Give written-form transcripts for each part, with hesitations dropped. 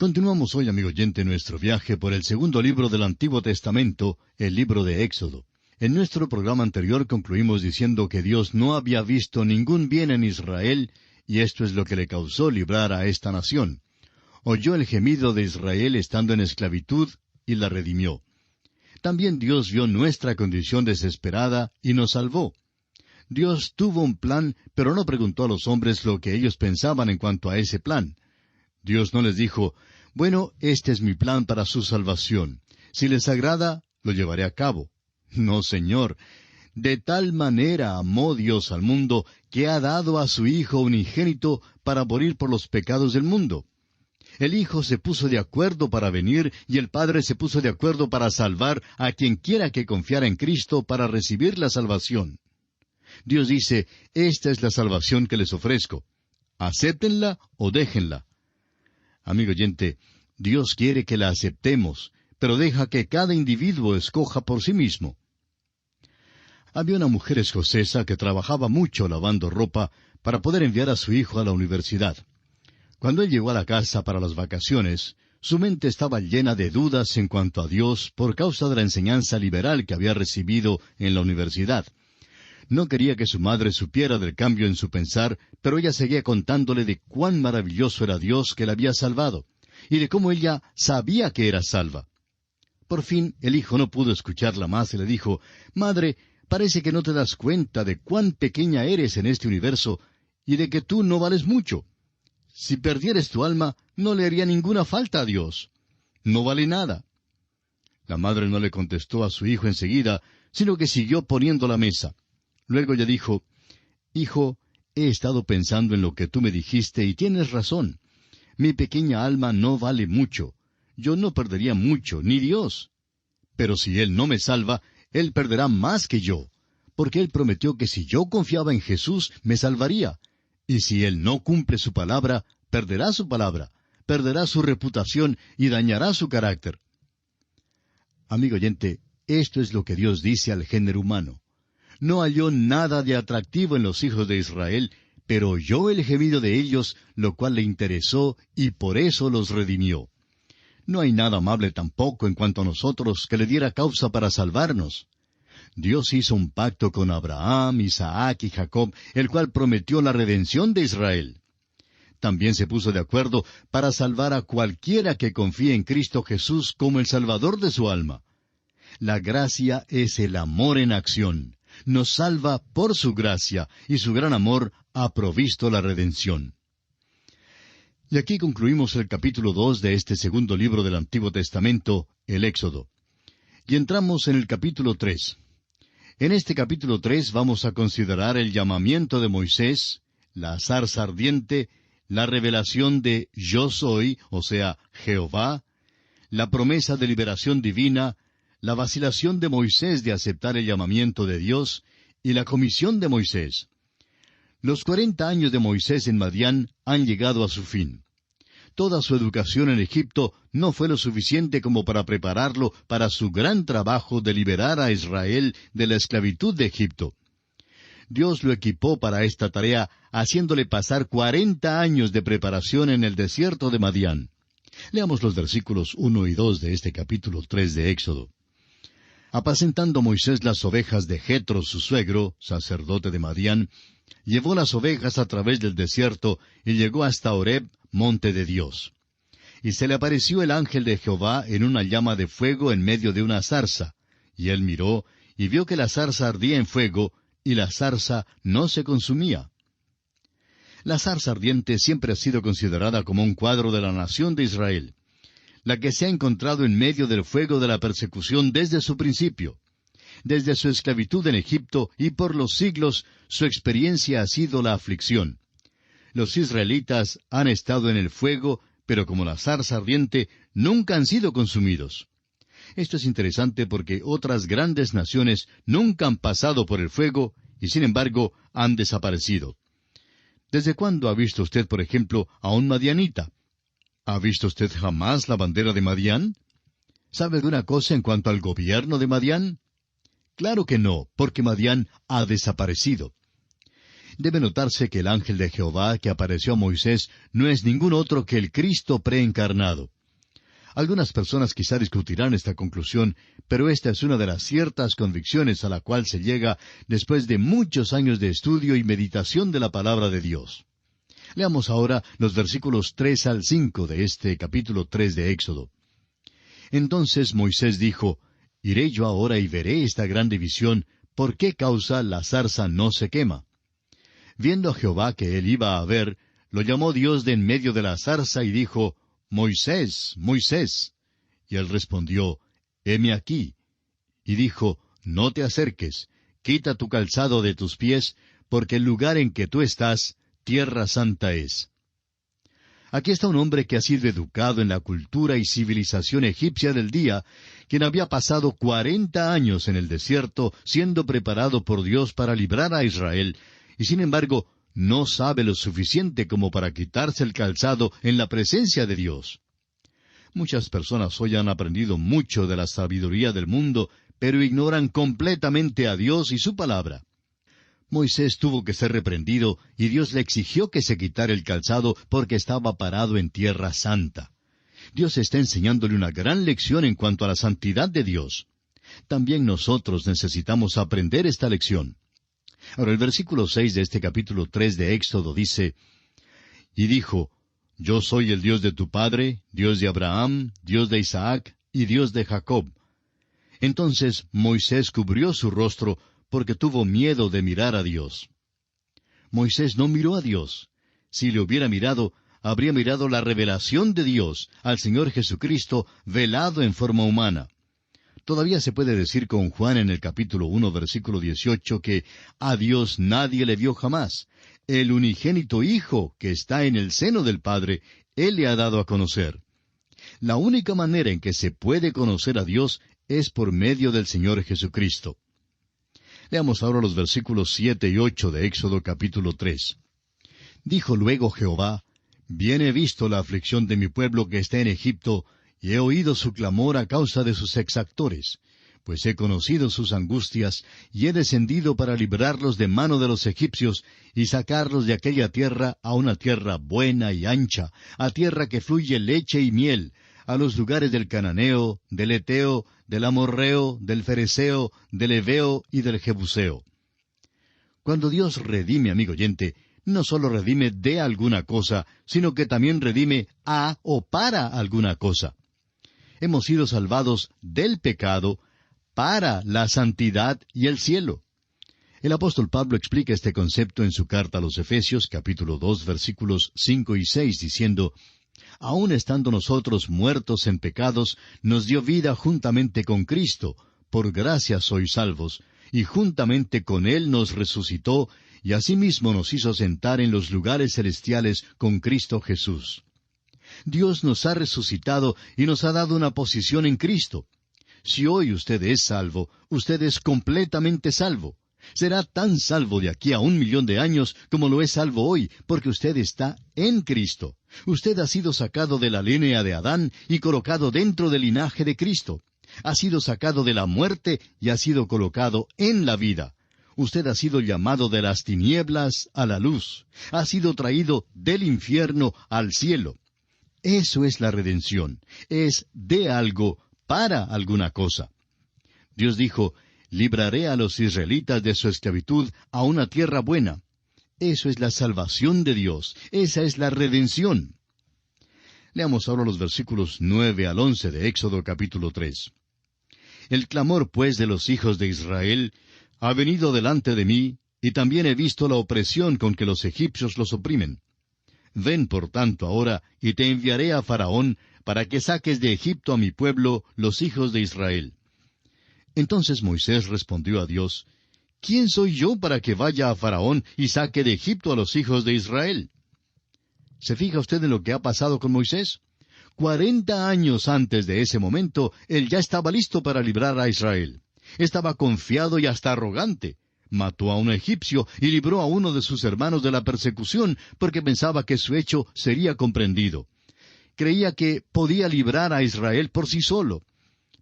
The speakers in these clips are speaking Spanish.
Continuamos hoy, amigo oyente, nuestro viaje por el segundo libro del Antiguo Testamento, el libro de Éxodo. En nuestro programa anterior concluimos diciendo que Dios no había visto ningún bien en Israel, y esto es lo que le causó librar a esta nación. Oyó el gemido de Israel estando en esclavitud, y la redimió. También Dios vio nuestra condición desesperada, y nos salvó. Dios tuvo un plan, pero no preguntó a los hombres lo que ellos pensaban en cuanto a ese plan. Dios no les dijo, bueno, este es mi plan para su salvación. Si les agrada, lo llevaré a cabo. No, Señor. De tal manera amó Dios al mundo que ha dado a su Hijo unigénito para morir por los pecados del mundo. El Hijo se puso de acuerdo para venir y el Padre se puso de acuerdo para salvar a quien quiera que confiara en Cristo para recibir la salvación. Dios dice, esta es la salvación que les ofrezco. Acéptenla o déjenla. Amigo oyente, Dios quiere que la aceptemos, pero deja que cada individuo escoja por sí mismo. Había una mujer escocesa que trabajaba mucho lavando ropa para poder enviar a su hijo a la universidad. Cuando él llegó a la casa para las vacaciones, su mente estaba llena de dudas en cuanto a Dios por causa de la enseñanza liberal que había recibido en la universidad. No quería que su madre supiera del cambio en su pensar, pero ella seguía contándole de cuán maravilloso era Dios que la había salvado, y de cómo ella sabía que era salva. Por fin, el hijo no pudo escucharla más y le dijo, «Madre, parece que no te das cuenta de cuán pequeña eres en este universo, y de que tú no vales mucho. Si perdieres tu alma, no le haría ninguna falta a Dios. No vale nada». La madre no le contestó a su hijo enseguida, sino que siguió poniendo la mesa. Luego ella dijo, «Hijo, he estado pensando en lo que tú me dijiste y tienes razón. Mi pequeña alma no vale mucho. Yo no perdería mucho, ni Dios. Pero si Él no me salva, Él perderá más que yo, porque Él prometió que si yo confiaba en Jesús, me salvaría. Y si Él no cumple su palabra, perderá su reputación y dañará su carácter». Amigo oyente, esto es lo que Dios dice al género humano. No halló nada de atractivo en los hijos de Israel, pero oyó el gemido de ellos, lo cual le interesó, y por eso los redimió. No hay nada amable tampoco en cuanto a nosotros que le diera causa para salvarnos. Dios hizo un pacto con Abraham, Isaac y Jacob, el cual prometió la redención de Israel. También se puso de acuerdo para salvar a cualquiera que confíe en Cristo Jesús como el Salvador de su alma. La gracia es el amor en acción. Nos salva por su gracia, y su gran amor ha provisto la redención. Y aquí concluimos el capítulo 2 de este segundo libro del Antiguo Testamento, el Éxodo. Y entramos en el capítulo 3. En este capítulo 3 vamos a considerar el llamamiento de Moisés, la zarza ardiente, la revelación de Yo Soy, o sea, Jehová, la promesa de liberación divina, la vacilación de Moisés de aceptar el llamamiento de Dios y la comisión de Moisés. Los 40 años de Moisés en Madián han llegado a su fin. Toda su educación en Egipto no fue lo suficiente como para prepararlo para su gran trabajo de liberar a Israel de la esclavitud de Egipto. Dios lo equipó para esta tarea, haciéndole pasar 40 años de preparación en el desierto de Madián. Leamos los versículos 1 y 2 de este capítulo 3 de Éxodo. Apacentando Moisés las ovejas de Jetro, su suegro, sacerdote de Madián, llevó las ovejas a través del desierto y llegó hasta Horeb, monte de Dios. Y se le apareció el ángel de Jehová en una llama de fuego en medio de una zarza. Y él miró, y vio que la zarza ardía en fuego, y la zarza no se consumía. La zarza ardiente siempre ha sido considerada como un cuadro de la nación de Israel, la que se ha encontrado en medio del fuego de la persecución desde su principio. Desde su esclavitud en Egipto y por los siglos, su experiencia ha sido la aflicción. Los israelitas han estado en el fuego, pero como la zarza ardiente, nunca han sido consumidos. Esto es interesante porque otras grandes naciones nunca han pasado por el fuego y sin embargo han desaparecido. ¿Desde cuándo ha visto usted, por ejemplo, a un madianita? ¿Ha visto usted jamás la bandera de Madián? ¿Sabe alguna cosa en cuanto al gobierno de Madián? Claro que no, porque Madián ha desaparecido. Debe notarse que el ángel de Jehová que apareció a Moisés no es ningún otro que el Cristo preencarnado. Algunas personas quizá discutirán esta conclusión, pero esta es una de las ciertas convicciones a la cual se llega después de muchos años de estudio y meditación de la palabra de Dios. Leamos ahora los versículos 3 al 5 de este capítulo 3 de Éxodo. Entonces Moisés dijo, «Iré yo ahora y veré esta gran división, ¿por qué causa la zarza no se quema?» Viendo a Jehová que él iba a ver, lo llamó Dios de en medio de la zarza y dijo, «Moisés, Moisés». Y él respondió, «Heme aquí». Y dijo, «No te acerques, quita tu calzado de tus pies, porque el lugar en que tú estás, tierra santa es». Aquí está un hombre que ha sido educado en la cultura y civilización egipcia del día, quien había pasado 40 años en el desierto siendo preparado por Dios para librar a Israel, y sin embargo no sabe lo suficiente como para quitarse el calzado en la presencia de Dios. Muchas personas hoy han aprendido mucho de la sabiduría del mundo, pero ignoran completamente a Dios y su palabra. Moisés tuvo que ser reprendido y Dios le exigió que se quitara el calzado porque estaba parado en tierra santa. Dios está enseñándole una gran lección en cuanto a la santidad de Dios. También nosotros necesitamos aprender esta lección. Ahora el versículo 6 de este capítulo 3 de Éxodo dice, «Y dijo, Yo soy el Dios de tu padre, Dios de Abraham, Dios de Isaac y Dios de Jacob». Entonces Moisés cubrió su rostro porque tuvo miedo de mirar a Dios. Moisés no miró a Dios. Si le hubiera mirado, habría mirado la revelación de Dios, al Señor Jesucristo, velado en forma humana. Todavía se puede decir con Juan en el capítulo 1, versículo 18, que a Dios nadie le vio jamás. El unigénito Hijo, que está en el seno del Padre, Él le ha dado a conocer. La única manera en que se puede conocer a Dios es por medio del Señor Jesucristo. Leamos ahora los versículos 7 y 8 de Éxodo capítulo 3. Dijo luego Jehová, «Bien he visto la aflicción de mi pueblo que está en Egipto, y he oído su clamor a causa de sus exactores, pues he conocido sus angustias, y he descendido para librarlos de mano de los egipcios, y sacarlos de aquella tierra a una tierra buena y ancha, a tierra que fluye leche y miel, a los lugares del Cananeo, del Eteo, del Amorreo, del Fereseo, del Heveo y del Jebuseo». Cuando Dios redime, amigo oyente, no solo redime de alguna cosa, sino que también redime a o para alguna cosa. Hemos sido salvados del pecado para la santidad y el cielo. El apóstol Pablo explica este concepto en su carta a los Efesios, capítulo 2, versículos 5 y 6, diciendo, «Aun estando nosotros muertos en pecados, nos dio vida juntamente con Cristo, por gracia sois salvos, y juntamente con Él nos resucitó, y asimismo nos hizo sentar en los lugares celestiales con Cristo Jesús». Dios nos ha resucitado y nos ha dado una posición en Cristo. Si hoy usted es salvo, usted es completamente salvo. Será tan salvo de aquí a 1,000,000 de años como lo es salvo hoy, porque usted está en Cristo. Usted ha sido sacado de la línea de Adán y colocado dentro del linaje de Cristo. Ha sido sacado de la muerte y ha sido colocado en la vida. Usted ha sido llamado de las tinieblas a la luz. Ha sido traído del infierno al cielo. Eso es la redención. Es de algo para alguna cosa. Dios dijo, «Libraré a los israelitas de su esclavitud a una tierra buena». Eso es la salvación de Dios. Esa es la redención. Leamos ahora los versículos 9 al 11 de Éxodo capítulo 3. «El clamor, pues, de los hijos de Israel ha venido delante de mí, y también he visto la opresión con que los egipcios los oprimen. Ven, por tanto, ahora, y te enviaré a Faraón, para que saques de Egipto a mi pueblo, los hijos de Israel». Entonces Moisés respondió a Dios, «¿Quién soy yo para que vaya a Faraón y saque de Egipto a los hijos de Israel?» ¿Se fija usted en lo que ha pasado con Moisés? 40 años antes de ese momento, él ya estaba listo para librar a Israel. Estaba confiado y hasta arrogante. Mató a un egipcio y libró a uno de sus hermanos de la persecución porque pensaba que su hecho sería comprendido. Creía que podía librar a Israel por sí solo,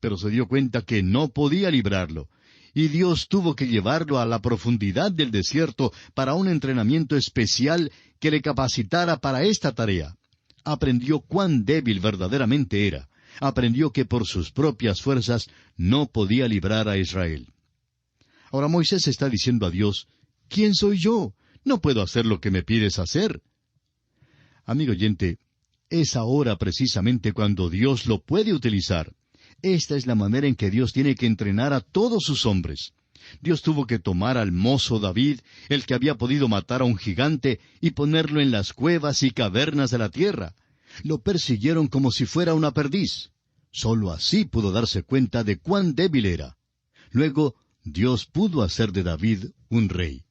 pero se dio cuenta que no podía librarlo. y Dios tuvo que llevarlo a la profundidad del desierto para un entrenamiento especial que le capacitara para esta tarea. Aprendió cuán débil verdaderamente era. Aprendió que por sus propias fuerzas no podía librar a Israel. Ahora Moisés está diciendo a Dios, ¿quién soy yo? No puedo hacer lo que me pides hacer. Amigo oyente, es ahora precisamente cuando Dios lo puede utilizar. Esta es la manera en que Dios tiene que entrenar a todos sus hombres. Dios tuvo que tomar al mozo David, el que había podido matar a un gigante, y ponerlo en las cuevas y cavernas de la tierra. Lo persiguieron como si fuera una perdiz. Solo así pudo darse cuenta de cuán débil era. Luego, Dios pudo hacer de David un rey.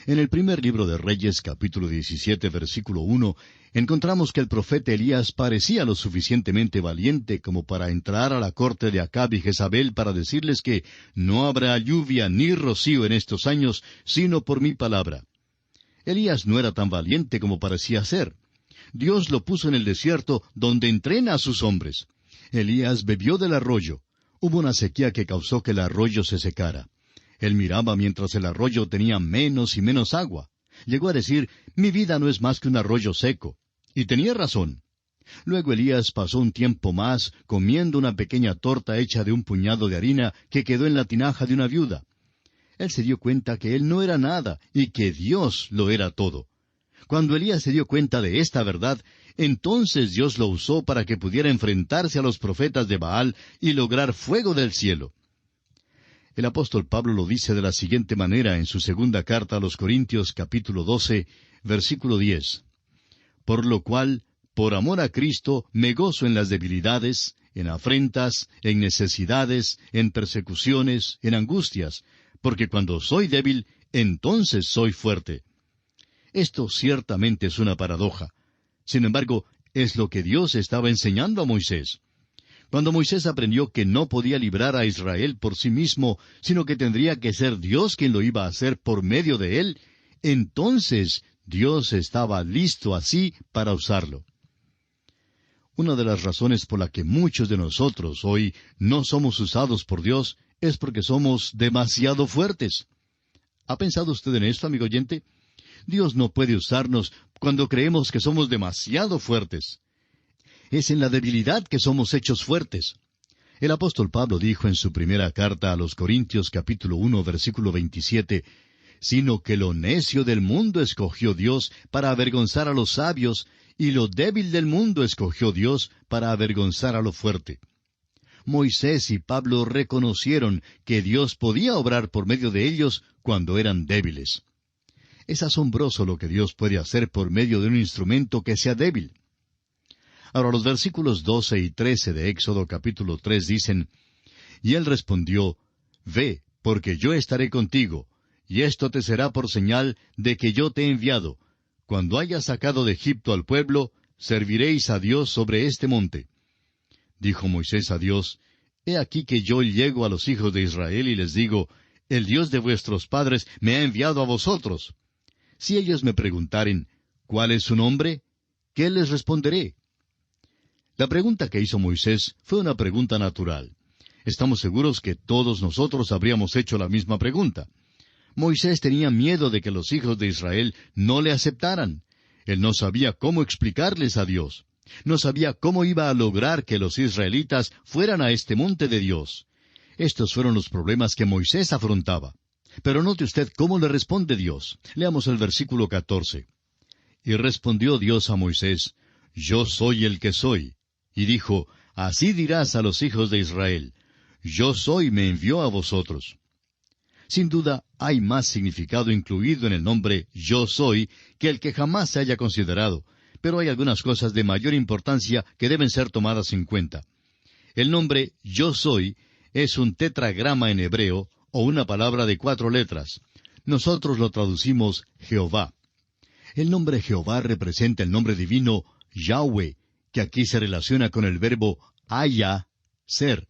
En el primer libro de Reyes, capítulo 17, versículo 1, encontramos que el profeta Elías parecía lo suficientemente valiente como para entrar a la corte de Acab y Jezabel para decirles que no habrá lluvia ni rocío en estos años, sino por mi palabra. Elías no era tan valiente como parecía ser. Dios lo puso en el desierto donde entrena a sus hombres. Elías bebió del arroyo. Hubo una sequía que causó que el arroyo se secara. Él miraba mientras el arroyo tenía menos y menos agua. Llegó a decir, mi vida no es más que un arroyo seco. Y tenía razón. Luego Elías pasó un tiempo más comiendo una pequeña torta hecha de un puñado de harina que quedó en la tinaja de una viuda. Él se dio cuenta que él no era nada y que Dios lo era todo. Cuando Elías se dio cuenta de esta verdad, entonces Dios lo usó para que pudiera enfrentarse a los profetas de Baal y lograr fuego del cielo. El apóstol Pablo lo dice de la siguiente manera en su segunda carta a los Corintios, capítulo 12, versículo 10. Por lo cual, por amor a Cristo, me gozo en las debilidades, en afrentas, en necesidades, en persecuciones, en angustias, porque cuando soy débil, entonces soy fuerte. Esto ciertamente es una paradoja. Sin embargo, es lo que Dios estaba enseñando a Moisés. Cuando Moisés aprendió que no podía librar a Israel por sí mismo, sino que tendría que ser Dios quien lo iba a hacer por medio de él, entonces Dios estaba listo así para usarlo. Una de las razones por la que muchos de nosotros hoy no somos usados por Dios es porque somos demasiado fuertes. ¿Ha pensado usted en esto, amigo oyente? Dios no puede usarnos cuando creemos que somos demasiado fuertes. Es en la debilidad que somos hechos fuertes. El apóstol Pablo dijo en su primera carta a los Corintios capítulo 1 versículo 27, «Sino que lo necio del mundo escogió Dios para avergonzar a los sabios, y lo débil del mundo escogió Dios para avergonzar a lo fuerte». Moisés y Pablo reconocieron que Dios podía obrar por medio de ellos cuando eran débiles. Es asombroso lo que Dios puede hacer por medio de un instrumento que sea débil. Ahora los versículos 12 y 13 de Éxodo capítulo 3 dicen, «Y él respondió, Ve, porque yo estaré contigo, y esto te será por señal de que yo te he enviado. Cuando hayas sacado de Egipto al pueblo, serviréis a Dios sobre este monte». Dijo Moisés a Dios, «He aquí que yo llego a los hijos de Israel y les digo, El Dios de vuestros padres me ha enviado a vosotros. Si ellos me preguntaren, ¿cuál es su nombre?, ¿qué les responderé?». La pregunta que hizo Moisés fue una pregunta natural. Estamos seguros que todos nosotros habríamos hecho la misma pregunta. Moisés tenía miedo de que los hijos de Israel no le aceptaran. Él no sabía cómo explicarles a Dios. No sabía cómo iba a lograr que los israelitas fueran a este monte de Dios. Estos fueron los problemas que Moisés afrontaba. Pero note usted cómo le responde Dios. Leamos el versículo 14. «Y respondió Dios a Moisés, Yo soy el que soy. Y dijo, Así dirás a los hijos de Israel, Yo soy me envió a vosotros». Sin duda, hay más significado incluido en el nombre Yo soy que el que jamás se haya considerado, pero hay algunas cosas de mayor importancia que deben ser tomadas en cuenta. El nombre Yo soy es un tetragrama en hebreo, o una palabra de 4 letras. Nosotros lo traducimos Jehová. El nombre Jehová representa el nombre divino Yahweh, que aquí se relaciona con el verbo haya, ser.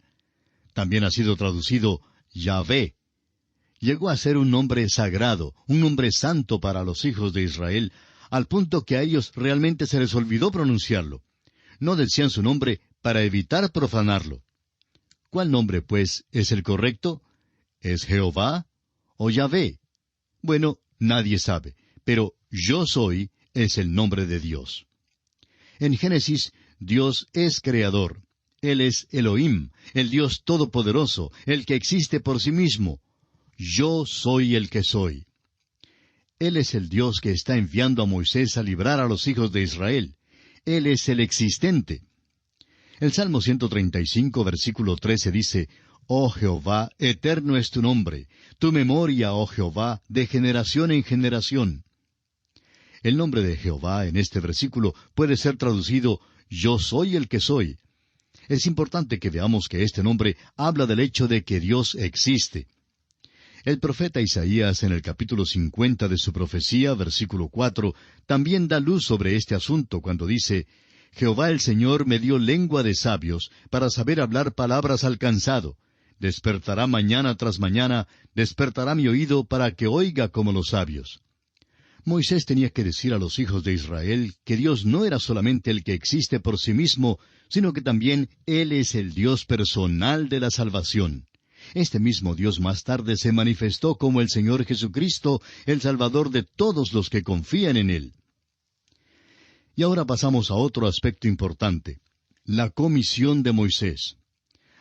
También ha sido traducido Yahvé. Llegó a ser un nombre sagrado, un nombre santo para los hijos de Israel, al punto que a ellos realmente se les olvidó pronunciarlo. No decían su nombre para evitar profanarlo. ¿Cuál nombre, pues, es el correcto? ¿Es Jehová o Yahvé? Bueno, nadie sabe, pero Yo Soy es el nombre de Dios. En Génesis, Dios es creador. Él es Elohim, el Dios todopoderoso, el que existe por sí mismo. Yo soy el que soy. Él es el Dios que está enviando a Moisés a librar a los hijos de Israel. Él es el existente. El Salmo 135, versículo 13 dice, Oh Jehová, eterno es tu nombre, tu memoria, oh Jehová, de generación en generación. El nombre de Jehová en este versículo puede ser traducido, Yo soy el que soy. Es importante que veamos que este nombre habla del hecho de que Dios existe. El profeta Isaías, en el capítulo 50 de su profecía, versículo 4, también da luz sobre este asunto cuando dice, Jehová el Señor me dio lengua de sabios para saber hablar palabras al cansado. Despertará mañana tras mañana, despertará mi oído para que oiga como los sabios. Moisés tenía que decir a los hijos de Israel que Dios no era solamente el que existe por sí mismo, sino que también Él es el Dios personal de la salvación. Este mismo Dios más tarde se manifestó como el Señor Jesucristo, el Salvador de todos los que confían en Él. Y ahora pasamos a otro aspecto importante, la comisión de Moisés.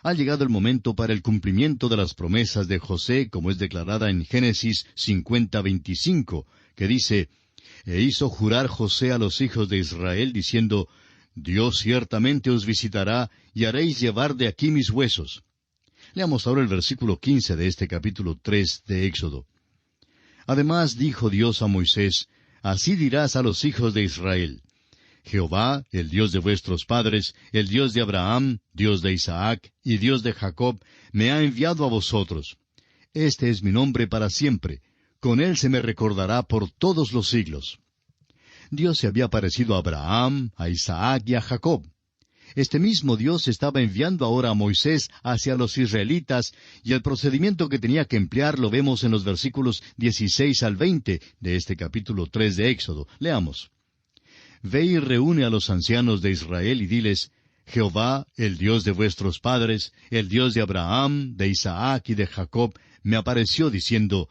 Ha llegado el momento para el cumplimiento de las promesas de José, como es declarada en Génesis 50:25, que dice, E hizo jurar José a los hijos de Israel, diciendo, Dios ciertamente os visitará, y haréis llevar de aquí mis huesos. Leamos ahora el versículo 15 de este capítulo 3 de Éxodo. Además dijo Dios a Moisés, Así dirás a los hijos de Israel, Jehová, el Dios de vuestros padres, el Dios de Abraham, Dios de Isaac y Dios de Jacob, me ha enviado a vosotros. Este es mi nombre para siempre, con él se me recordará por todos los siglos. Dios se había aparecido a Abraham, a Isaac y a Jacob. Este mismo Dios estaba enviando ahora a Moisés hacia los israelitas, y el procedimiento que tenía que emplear lo vemos en los versículos 16 al 20 de este capítulo 3 de Éxodo. Leamos. Ve y reúne a los ancianos de Israel y diles, Jehová, el Dios de vuestros padres, el Dios de Abraham, de Isaac y de Jacob, me apareció diciendo,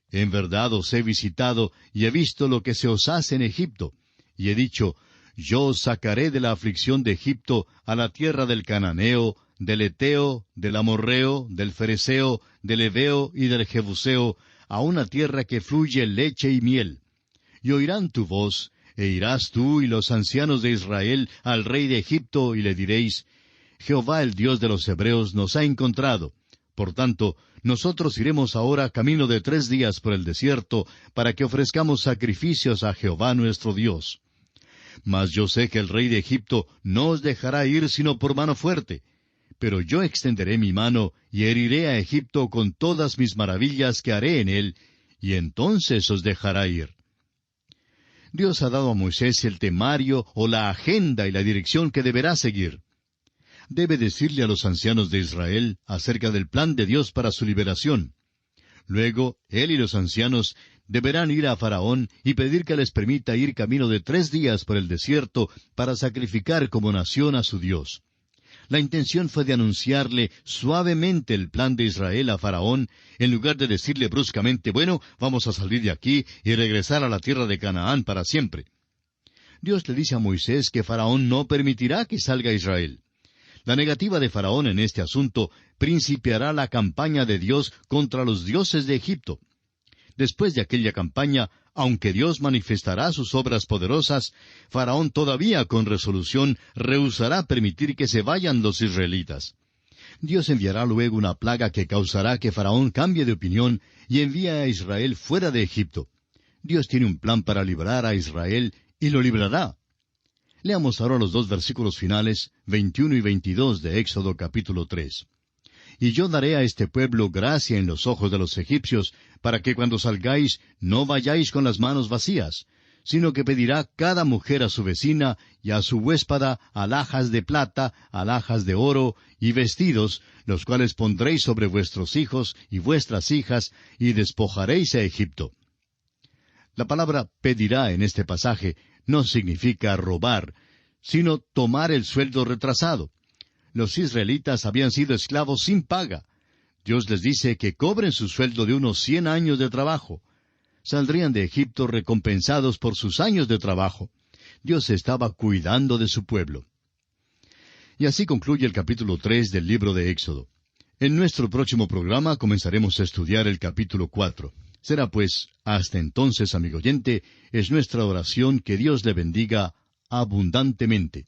En verdad os he visitado y he visto lo que se os hace en Egipto, y he dicho, Yo os sacaré de la aflicción de Egipto a la tierra del Cananeo, del Eteo, del Amorreo, del Fereseo, del Heveo y del Jebuseo, a una tierra que fluye leche y miel. Y oirán tu voz, e irás tú y los ancianos de Israel al rey de Egipto, y le diréis, Jehová el Dios de los Hebreos nos ha encontrado. Por tanto, nosotros iremos ahora camino de 3 días por el desierto, para que ofrezcamos sacrificios a Jehová nuestro Dios. Mas yo sé que el rey de Egipto no os dejará ir sino por mano fuerte. Pero yo extenderé mi mano y heriré a Egipto con todas mis maravillas que haré en él, y entonces os dejará ir. Dios ha dado a Moisés el temario o la agenda y la dirección que deberá seguir. Debe decirle a los ancianos de Israel acerca del plan de Dios para su liberación. Luego, él y los ancianos deberán ir a Faraón y pedir que les permita ir camino de 3 días por el desierto para sacrificar como nación a su Dios. La intención fue de anunciarle suavemente el plan de Israel a Faraón, en lugar de decirle bruscamente, bueno, vamos a salir de aquí y regresar a la tierra de Canaán para siempre. Dios le dice a Moisés que Faraón no permitirá que salga Israel. La negativa de Faraón en este asunto principiará la campaña de Dios contra los dioses de Egipto. Después de aquella campaña, aunque Dios manifestará sus obras poderosas, Faraón todavía con resolución rehusará permitir que se vayan los israelitas. Dios enviará luego una plaga que causará que Faraón cambie de opinión y envíe a Israel fuera de Egipto. Dios tiene un plan para librar a Israel y lo librará. Leamos ahora los 2 versículos finales, 21 y 22 de Éxodo capítulo 3. Y yo daré a este pueblo gracia en los ojos de los egipcios, para que cuando salgáis no vayáis con las manos vacías, sino que pedirá cada mujer a su vecina y a su huéspada alhajas de plata, alhajas de oro y vestidos, los cuales pondréis sobre vuestros hijos y vuestras hijas, y despojaréis a Egipto. La palabra pedirá en este pasaje no significa robar, sino tomar el sueldo retrasado. Los israelitas habían sido esclavos sin paga. Dios les dice que cobren su sueldo de unos 100 años de trabajo. Saldrían de Egipto recompensados por sus años de trabajo. Dios estaba cuidando de su pueblo. Y así concluye el capítulo 3 del libro de Éxodo. En nuestro próximo programa comenzaremos a estudiar el capítulo 4. Será pues, hasta entonces, amigo oyente, es nuestra oración que Dios le bendiga abundantemente.